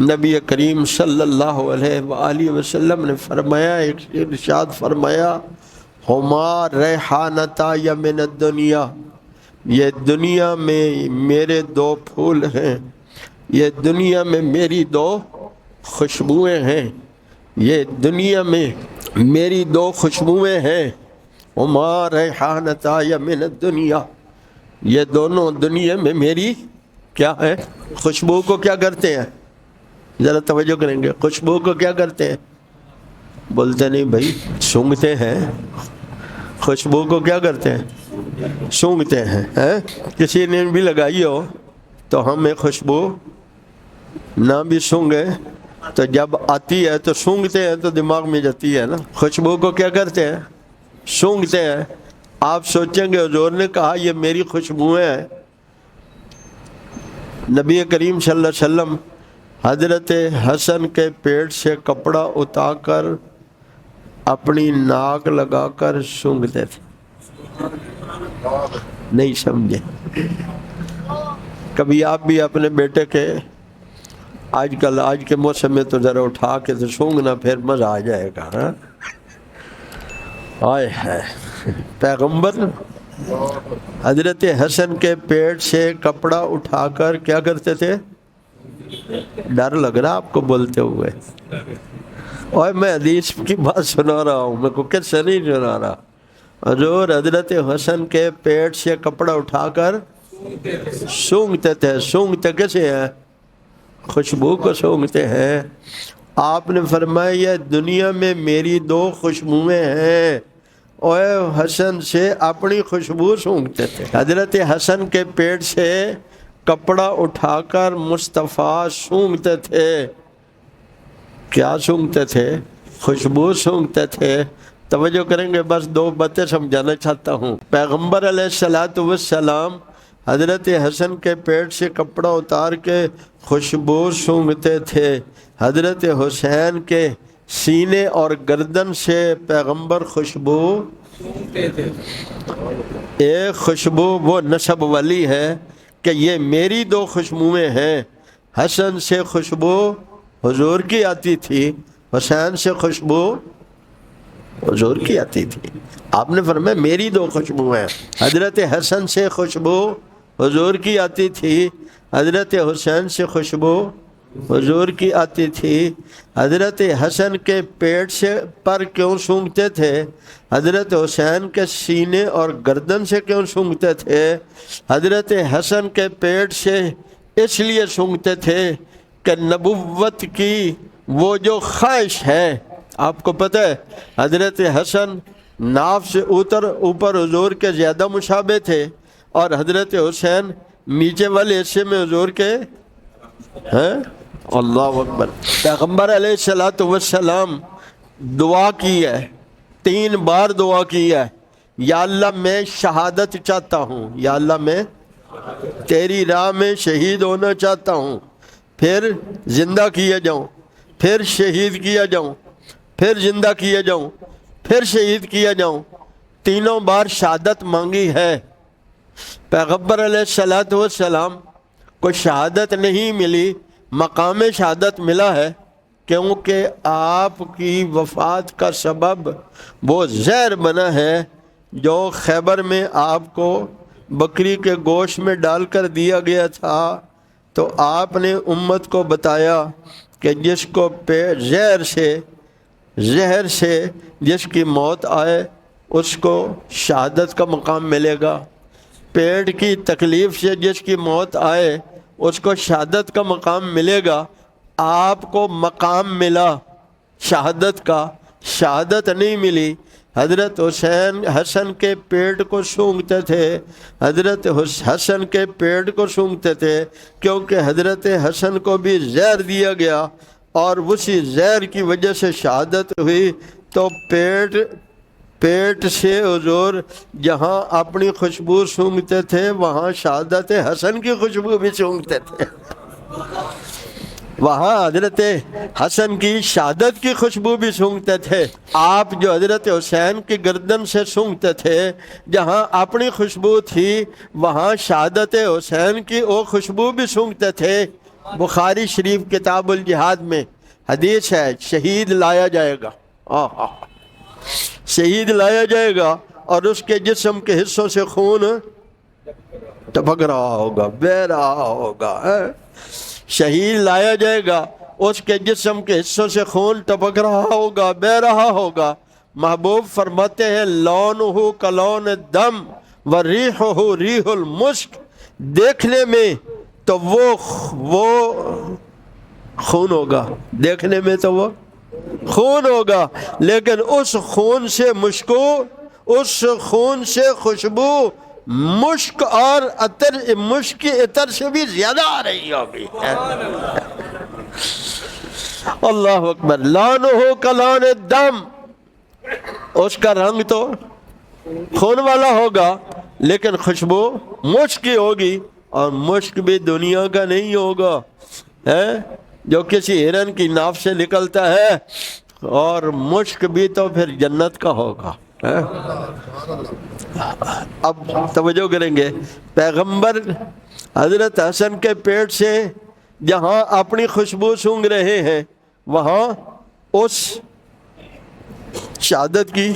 نبی کریم صلی اللہ علیہ وآلہ وسلم نے فرمایا، ارشاد فرمایا، ہما ریحانتا یا من الدنیا، یہ دنیا میں میرے دو پھول ہیں، یہ دنیا میں میری دو خوشبوئیں ہیں، یہ دنیا میں میری دو خوشبوئیں ہیں، ہما ریحانتا یا من الدنیا، یہ دونوں دنیا میں میری کیا ہے؟ خوشبو کو کیا کرتے ہیں؟ ذرا توجہ کریں گے، خوشبو کو کیا کرتے ہیں؟ بولتے نہیں بھائی، سونگھتے ہیں۔ خوشبو کو کیا کرتے ہیں؟ سونگھتے ہیں۔ کسی نے بھی لگائی ہو تو ہمیں خوشبو نہ بھی سونگھے تو جب آتی ہے تو سونگھتے ہیں تو دماغ میں جاتی ہے نا۔ خوشبو کو کیا کرتے ہیں؟ سونگھتے ہیں۔ آپ سوچیں گے حضور نے کہا یہ میری خوشبوئیں ہیں۔ نبی کریم صلی اللہ علیہ وسلم حضرت حسن کے پیٹ سے کپڑا اتار کر اپنی ناک لگا کر سونگھتے تھے۔ نہیں سمجھے؟ کبھی آپ بھی اپنے بیٹے کے آج کے موسم میں تو ذرا اٹھا کے تو سونگھنا، پھر مزہ آ جائے گا۔ آئے ہے پیغمبر حضرت حسن کے پیٹ سے کپڑا اٹھا کر کیا کرتے تھے؟ ڈر لگ رہا آپ کو بولتے ہوئے؟ اور میں حدیث کی بات سنا رہا ہوں، میں کو کس سے نہیں سنا رہا۔ حضور حضرت حسن کے پیٹ سے کپڑا اٹھا کر سونگھتے تھے۔ سونگھتے کیسے ہیں؟ خوشبو کو سونگھتے ہیں۔ آپ نے فرمایا یہ دنیا میں میری دو خوشبوئیں ہیں، اور حسن سے اپنی خوشبو سونگھتے تھے۔ حضرت حسن کے پیٹ سے کپڑا اٹھا کر مصطفیٰ سونگھتے تھے۔ کیا سونگھتے تھے؟ خوشبو سونگھتے تھے۔ توجہ کریں گے، بس دو باتیں سمجھانا چاہتا ہوں۔ پیغمبر علیہ السلام حضرت حسن کے پیٹ سے کپڑا اتار کے خوشبو سونگھتے تھے۔ حضرت حسین کے سینے اور گردن سے پیغمبر خوشبو سونگھتے تھے۔ ایک خوشبو وہ نسب والی ہے کہ یہ میری دو خوشبوئیں ہیں۔ حسن سے خوشبو حضور کی آتی تھی، حسین سے خوشبو حضور کی آتی تھی۔ آپ نے فرمایا میری دو خوشبوئیں ہیں۔ حضرت حسن سے خوشبو حضور کی آتی تھی، حضرت حسین سے خوشبو حضور کی آتی تھی۔ حضرت حسن کے پیٹ سے پر کیوں سونگھتے تھے؟ حضرت حسین کے سینے اور گردن سے کیوں سونگھتے تھے؟ حضرت حسن کے پیٹ سے اس لیے سونگھتے تھے کہ نبوت کی وہ جو خواہش ہے، آپ کو پتہ ہے حضرت حسن ناف سے اوپر حضور کے زیادہ مشابہ تھے، اور حضرت حسین نیچے والے حصے میں حضور کے ہیں۔ اللہ اکبر۔ پیغمبر علیہ السلام دعا کی ہے، 3 بار دعا کی ہے، یا اللہ میں شہادت چاہتا ہوں، یا اللہ میں تیری راہ میں شہید ہونا چاہتا ہوں، پھر زندہ کیا جاؤں، پھر شہید کیا جاؤں، پھر زندہ کیا جاؤں، پھر شہید کیا جاؤں۔ 3 بار شہادت مانگی ہے۔ پیغمبر علیہ السلام کو شہادت نہیں ملی، مقام شہادت ملا ہے، کیونکہ آپ کی وفات کا سبب وہ زہر بنا ہے جو خیبر میں آپ کو بکری کے گوشت میں ڈال کر دیا گیا تھا۔ تو آپ نے امت کو بتایا کہ جس کو زہر سے جس کی موت آئے اس کو شہادت کا مقام ملے گا، پیٹ کی تکلیف سے جس کی موت آئے اس کو شہادت کا مقام ملے گا۔ آپ کو مقام ملا شہادت کا، شہادت نہیں ملی۔ حضرت حسن کے پیٹ کو سونگھتے تھے، حضرت حسن کے پیٹ کو سونگھتے تھے، کیونکہ حضرت حسن کو بھی زہر دیا گیا، اور اسی زہر کی وجہ سے شہادت ہوئی۔ تو پیٹ سے حضور جہاں اپنی خوشبو سونگھتے تھے وہاں شہادت حسن کی خوشبو بھی سونگھتے تھے، وہاں حضرت حسن کی شہادت کی خوشبو بھی سونگھتے تھے۔ آپ جو حضرت حسین کی گردن سے سونگھتے تھے، جہاں اپنی خوشبو تھی وہاں شہادت حسین کی وہ خوشبو بھی سونگھتے تھے۔ بخاری شریف کتاب الجہاد میں حدیث ہے، شہید لایا جائے گا، شہید لایا جائے گا اور اس کے جسم کے حصوں سے خون ٹپک رہا ہوگا، بہہ رہا ہوگا۔ شہید لایا جائے گا، اس کے جسم کے حصوں سے خون ٹپک رہا ہوگا، بہہ رہا ہوگا۔ محبوب فرماتے ہیں لونہ کلون دم وریحہ ریح المسک، دیکھنے میں تو وہ خون ہوگا، دیکھنے میں تو وہ خون ہوگا، لیکن اس خون سے اس خون سے خوشبو مشک اور عطر، مشک کی عطر سے بھی زیادہ آ رہی ہوگی۔ اللہ اکبر۔ لونہ کلون الدم، اس کا رنگ تو خون والا ہوگا لیکن خوشبو مشک کی ہوگی، اور مشک بھی دنیا کا نہیں ہوگا جو کسی ہرن کی ناف سے نکلتا ہے، اور مشک بھی تو پھر جنت کا ہوگا۔ اب توجہ کریں گے، پیغمبر حضرت حسن کے پیٹ سے جہاں اپنی خوشبو سونگھ رہے ہیں، وہاں اس شہادت کی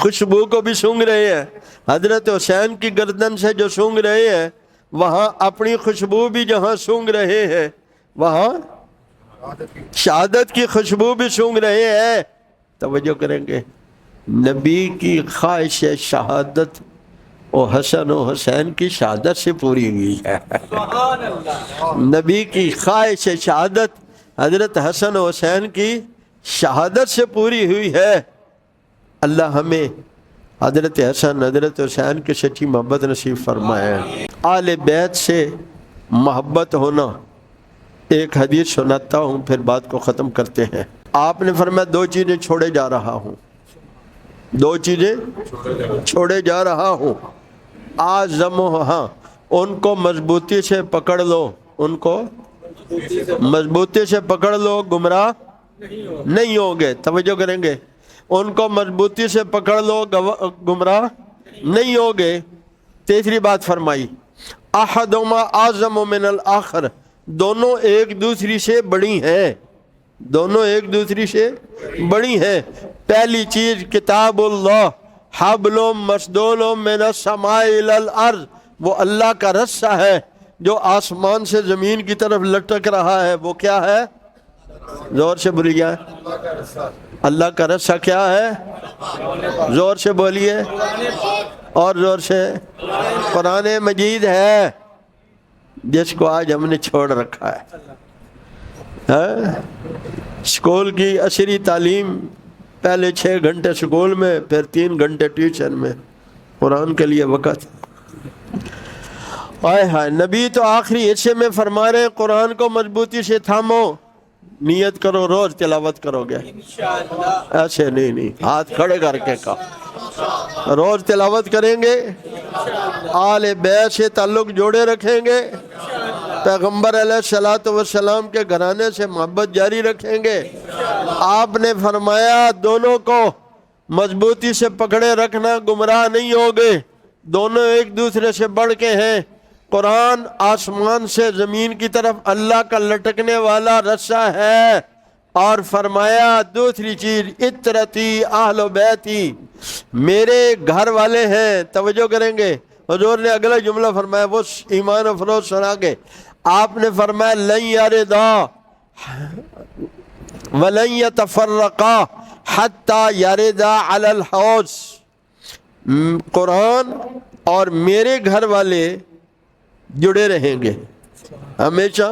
خوشبو کو بھی سونگھ رہے ہیں۔ حضرت حسین کی گردن سے جو سونگھ رہے ہیں، وہاں اپنی خوشبو بھی جہاں سونگھ رہے ہیں، وہاں شہادت کی خوشبو بھی سونگھ رہے ہیں۔ توجہ کریں گے، نبی کی خواہش شہادت وہ حسن و حسین کی شہادت سے پوری ہوئی ہے۔ نبی کی خواہش شہادت حضرت حسن و حسین کی شہادت سے پوری ہوئی ہے۔ اللہ ہمیں حضرت حسن حضرت حسین کی سچی محبت نصیب فرمائے۔ آل بیت سے محبت ہونا، ایک حدیث سناتا ہوں پھر بات کو ختم کرتے ہیں۔ آپ نے فرمایا دو چیزیں چھوڑے جا رہا ہوں، دو چیزیں چھوڑے جا رہا ہوں، ہاں ان کو مضبوطی سے پکڑ لو، ان کو مضبوطی سے پکڑ لو، گمراہ نہیں ہوگے۔ توجہ کریں گے، ان کو مضبوطی سے پکڑ لو، گمراہ نہیں ہوگے۔ تیسری بات فرمائی احدہما اعظم من الآخر، دونوں ایک دوسری سے بڑی ہیں، دونوں ایک دوسری سے بڑی ہیں۔ پہلی چیز کتاب اللہ، حبل مسدول من السماء الی الارض، وہ اللہ کا رسہ ہے جو آسمان سے زمین کی طرف لٹک رہا ہے۔ وہ کیا ہے؟ زور سے بولیے، اللہ کا رسہ کیا ہے؟ زور سے بولیے اور زور سے، قرآن مجید ہے، جس کو آج ہم نے چھوڑ رکھا ہے۔ اسکول کی عصری تعلیم، پہلے 6 گھنٹے اسکول میں، پھر 3 گھنٹے ٹیوشن میں، قرآن کے لیے وقت۔ آئے ہائے، نبی تو آخری حصے میں فرما رہے ہیں قرآن کو مضبوطی سے تھامو، نیت کرو روز تلاوت کرو گے، ایسے نہیں، ہاتھ کھڑے کر کے کہا روز تلاوت کریں گے، آل بیت سے تعلق جوڑے رکھیں گے، پیغمبر علیہ السلام کے گھرانے سے محبت جاری رکھیں گے۔ آپ نے فرمایا دونوں کو مضبوطی سے پکڑے رکھنا، گمراہ نہیں ہوگے، دونوں ایک دوسرے سے بڑھ کے ہیں۔ قرآن آسمان سے زمین کی طرف اللہ کا لٹکنے والا رسہ ہے، اور فرمایا دوسری چیز اطرتی اہل بیتی، میرے گھر والے ہیں۔ توجہ کریں گے، حضور نے اگلا جملہ فرمایا، وہ ایمان افروز سنا کے آپ نے فرمایا لن یردا ولن یتفرقا حتی یردا علی الحوض، قرآن اور میرے گھر والے جڑے رہیں گے، ہمیشہ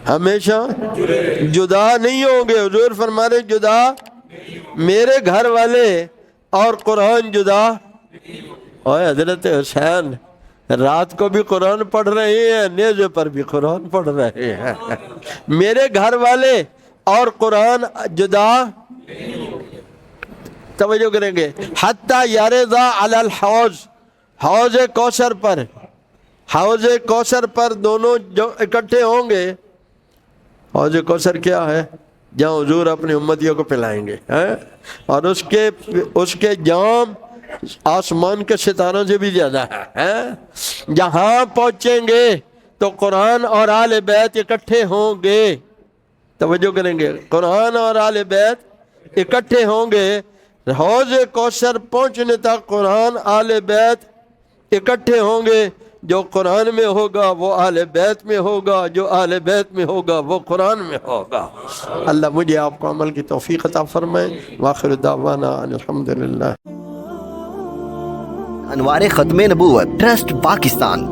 ہمیشہ جدا نہیں ہوں گے۔ حضور فرما رہے جدا، میرے گھر والے اور قرآن جدا۔ اور حضرت حسین رات کو بھی قرآن پڑھ رہے ہیں، نیزے پر بھی قرآن پڑھ رہے ہیں۔ میرے گھر والے اور قرآن جدا، توجہ کریں گے، حتی یردا علی الحوض، حوض کوثر پر، حوض کوثر پر دونوں جو اکٹھے ہوں گے۔ حوض کوثر کیا ہے؟ جہاں حضور اپنی امتیوں کو پلائیں گے، اور اس کے جام آسمان کے ستاروں سے بھی زیادہ ہے۔ جہاں پہنچیں گے تو قرآن اور آل بیت اکٹھے ہوں گے. توجہ کریں گے, قرآن اور آل بیت اکٹھے ہوں گے. حوض کوثر پہنچنے تک قرآن آل بیت اکٹھے ہوں گے. جو قرآن میں ہوگا وہ آل بیت میں ہوگا, جو آل بیت میں ہوگا وہ قرآن میں ہوگا. اللہ مجھے آپ کو عمل کی توفیق عطا فرمائے. وآخر دعوانا ان الحمدللہ. انوار ختم نبوت ٹرسٹ پاکستان.